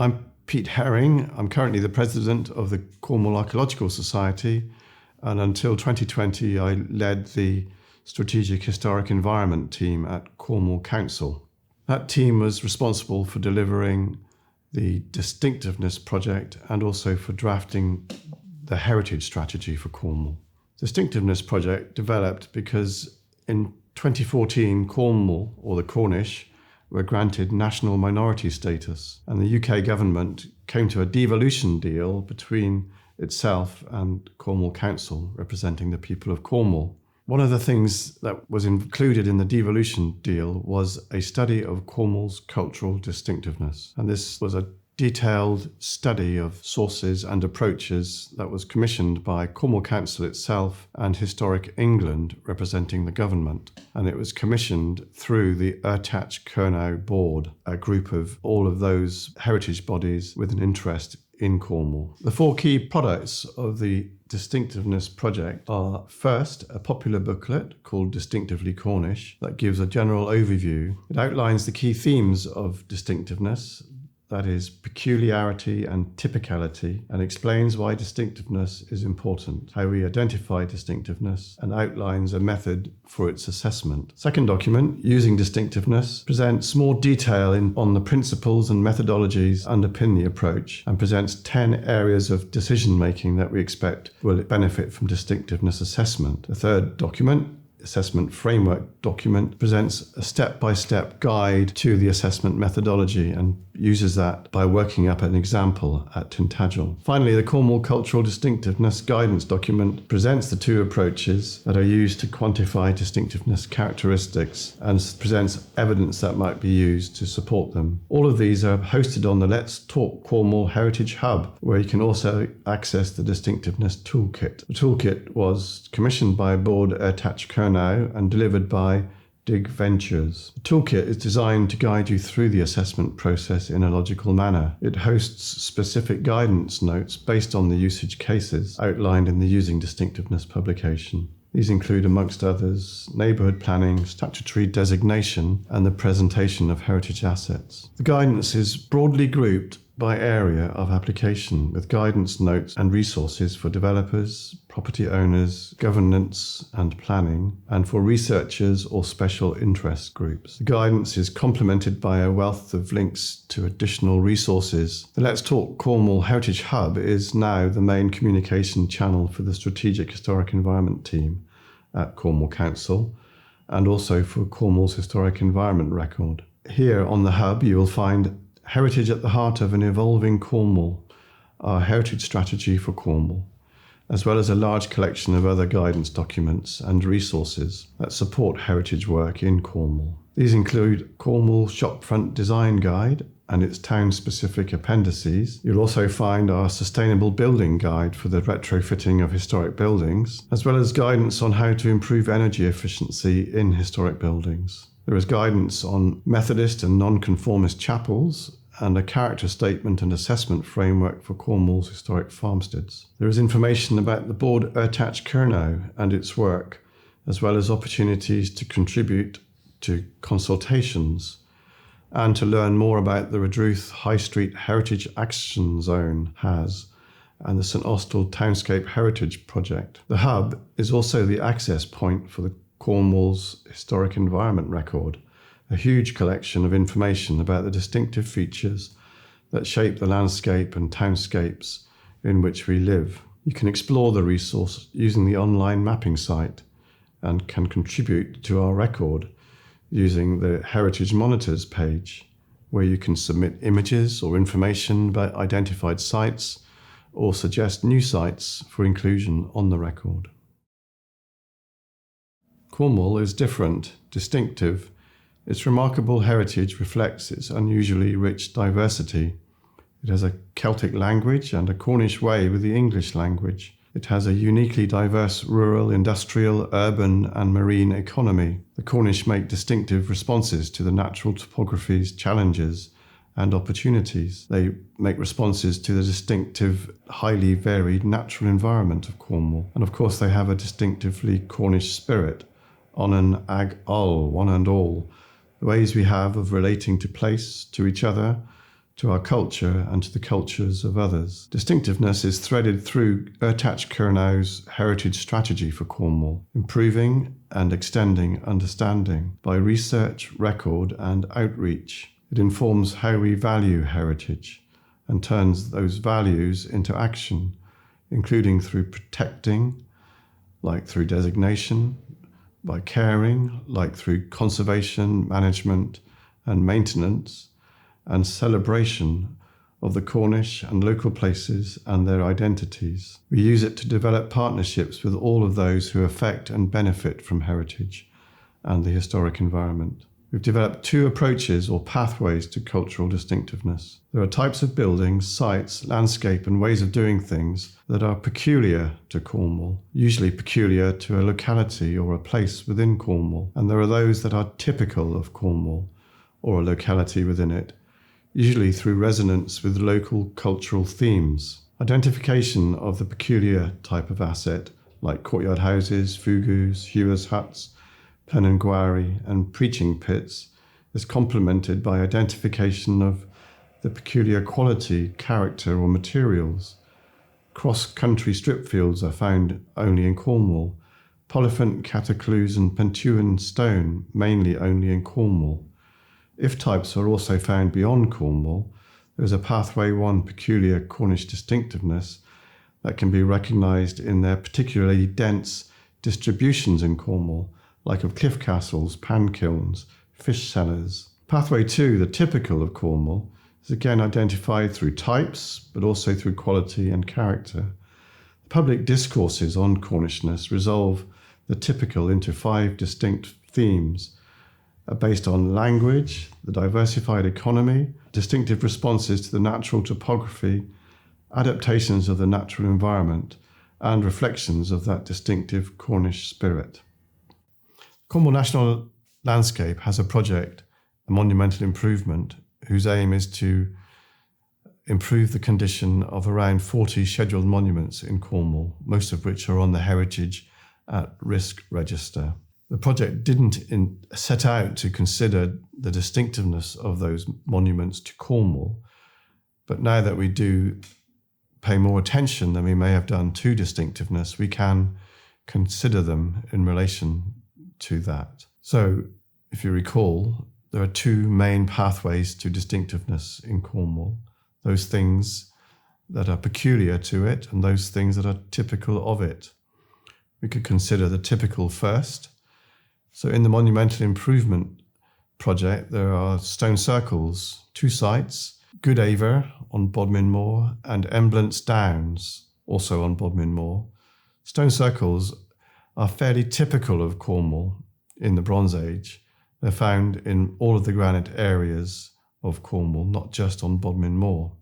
I'm Pete Herring. I'm currently the president of the Cornwall Archaeological Society, and until 2020 I led the Strategic Historic Environment team at Cornwall Council. That team was responsible for delivering the Distinctiveness project and also for drafting the heritage strategy for Cornwall. Distinctiveness project developed because in 2014 Cornwall, or the Cornish, were granted national minority status, and the UK government came to a devolution deal between itself and Cornwall Council, representing the people of Cornwall. One of the things that was included in the devolution deal was a study of Cornwall's cultural distinctiveness, and this was a detailed study of sources and approaches that was commissioned by Cornwall Council itself and Historic England, representing the government. And it was commissioned through the Erdtach Kernow Board, a group of all of those heritage bodies with an interest in Cornwall. The four key products of the Distinctiveness project are: first, a popular booklet called Distinctively Cornish that gives a general overview. It outlines the key themes of distinctiveness, that is, peculiarity and typicality, and explains why distinctiveness is important, how we identify distinctiveness, and outlines a method for its assessment. Second document, Using Distinctiveness, presents more detail on the principles and methodologies underpin the approach, and presents 10 areas of decision-making that we expect will benefit from distinctiveness assessment. The third document, Assessment Framework document, presents a step-by-step guide to the assessment methodology and uses that by working up an example at Tintagel. Finally, the Cornwall Cultural Distinctiveness Guidance document presents the two approaches that are used to quantify distinctiveness characteristics and presents evidence that might be used to support them. All of these are hosted on the Let's Talk Cornwall Heritage Hub, where you can also access the Distinctiveness Toolkit. The toolkit was commissioned by Board Erdtach Kernow and delivered by Dig Ventures. The toolkit is designed to guide you through the assessment process in a logical manner. It hosts specific guidance notes based on the usage cases outlined in the Using Distinctiveness publication. These include, amongst others, neighbourhood planning, statutory designation, and the presentation of heritage assets. The guidance is broadly grouped by area of application, with guidance notes and resources for developers, property owners, governance and planning, and for researchers or special interest groups. The guidance is complemented by a wealth of links to additional resources. The Let's Talk Cornwall Heritage Hub is now the main communication channel for the Strategic Historic Environment team at Cornwall Council, and also for Cornwall's Historic Environment Record. Here on the hub you will find Heritage at the Heart of an Evolving Cornwall, our heritage strategy for Cornwall, as well as a large collection of other guidance documents and resources that support heritage work in Cornwall. These include Cornwall Shopfront Design Guide and its town-specific appendices. You'll also find our Sustainable Building Guide for the retrofitting of historic buildings, as well as guidance on how to improve energy efficiency in historic buildings. There is guidance on Methodist and non-conformist chapels and a character statement and assessment framework for Cornwall's historic farmsteads. There is information about the Board Erdtach Kernow and its work, as well as opportunities to contribute to consultations and to learn more about the Redruth High Street Heritage Action Zone has and the St Austell Townscape Heritage Project. The hub is also the access point for the Cornwall's Historic Environment Record, a huge collection of information about the distinctive features that shape the landscape and townscapes in which we live. You can explore the resource using the online mapping site and can contribute to our record using the Heritage Monitors page, where you can submit images or information about identified sites or suggest new sites for inclusion on the record. Cornwall is different, distinctive. Its remarkable heritage reflects its unusually rich diversity. It has a Celtic language and a Cornish way with the English language. It has a uniquely diverse rural, industrial, urban and marine economy. The Cornish make distinctive responses to the natural topography's challenges and opportunities. They make responses to the distinctive, highly varied natural environment of Cornwall. And of course they have a distinctively Cornish spirit, onan ag all, one and all, the ways we have of relating to place, to each other, to our culture and to the cultures of others. Distinctiveness is threaded through Ertach Kernow's heritage strategy for Cornwall, improving and extending understanding by research, record and outreach. It informs how we value heritage and turns those values into action, including through protecting, like through designation, by caring, like through conservation, management and maintenance, and celebration of the Cornish and local places and their identities. We use it to develop partnerships with all of those who affect and benefit from heritage and the historic environment. We've developed two approaches or pathways to cultural distinctiveness. There are types of buildings, sites, landscape and ways of doing things that are peculiar to Cornwall, usually peculiar to a locality or a place within Cornwall. And there are those that are typical of Cornwall or a locality within it, usually through resonance with local cultural themes. Identification of the peculiar type of asset, like courtyard houses, fugus, hewers' huts, penanguari, and preaching pits, is complemented by identification of the peculiar quality, character, or materials. Cross-country strip fields are found only in Cornwall. Polyphant, catacluse, and Pentuan stone, mainly only in Cornwall. If types are also found beyond Cornwall, there is a pathway one peculiar Cornish distinctiveness that can be recognised in their particularly dense distributions in Cornwall, like of cliff castles, pan kilns, fish cellars. Pathway 2, the typical of Cornwall, is again identified through types, but also through quality and character. Public discourses on Cornishness resolve the typical into 5 distinct themes, are based on language, the diversified economy, distinctive responses to the natural topography, adaptations of the natural environment, and reflections of that distinctive Cornish spirit. Cornwall National Landscape has a project, a Monumental Improvement, whose aim is to improve the condition of around 40 scheduled monuments in Cornwall, most of which are on the Heritage at Risk Register. The project didn't set out to consider the distinctiveness of those monuments to Cornwall, but now that we do pay more attention than we may have done to distinctiveness, we can consider them in relation to that. So, if you recall, there are 2 main pathways to distinctiveness in Cornwall. Those things that are peculiar to it and those things that are typical of it. We could consider the typical first. So in the Monumental Improvement project, there are stone circles, 2 sites, Goodaver on Bodmin Moor and Emblance Downs, also on Bodmin Moor. Stone circles are fairly typical of Cornwall in the Bronze Age. They're found in all of the granite areas of Cornwall, not just on Bodmin Moor.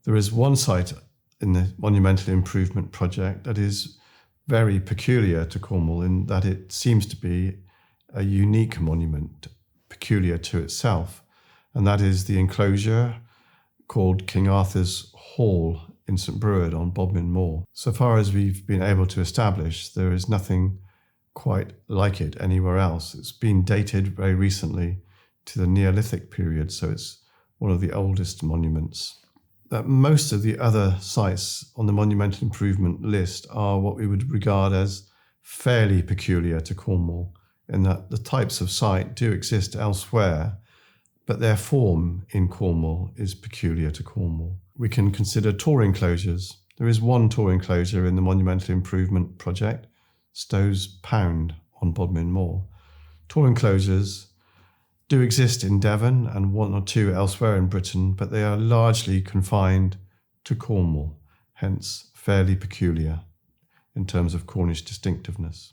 There is one site in the Monumental Improvement project that is very peculiar to Cornwall in that it seems to be a unique monument, peculiar to itself, and that is the enclosure called King Arthur's Hall in St Breward on Bodmin Moor. So far as we've been able to establish, there is nothing quite like it anywhere else. It's been dated very recently to the Neolithic period, so it's one of the oldest monuments. Most of the other sites on the Monumental Improvement list are what we would regard as fairly peculiar to Cornwall, in that the types of site do exist elsewhere, but their form in Cornwall is peculiar to Cornwall. We can consider tor enclosures. There is one tor enclosure in the Monumental Improvement project, Stowe's Pound on Bodmin Moor. Tor enclosures do exist in Devon and 1 or 2 elsewhere in Britain, but they are largely confined to Cornwall, hence fairly peculiar in terms of Cornish distinctiveness.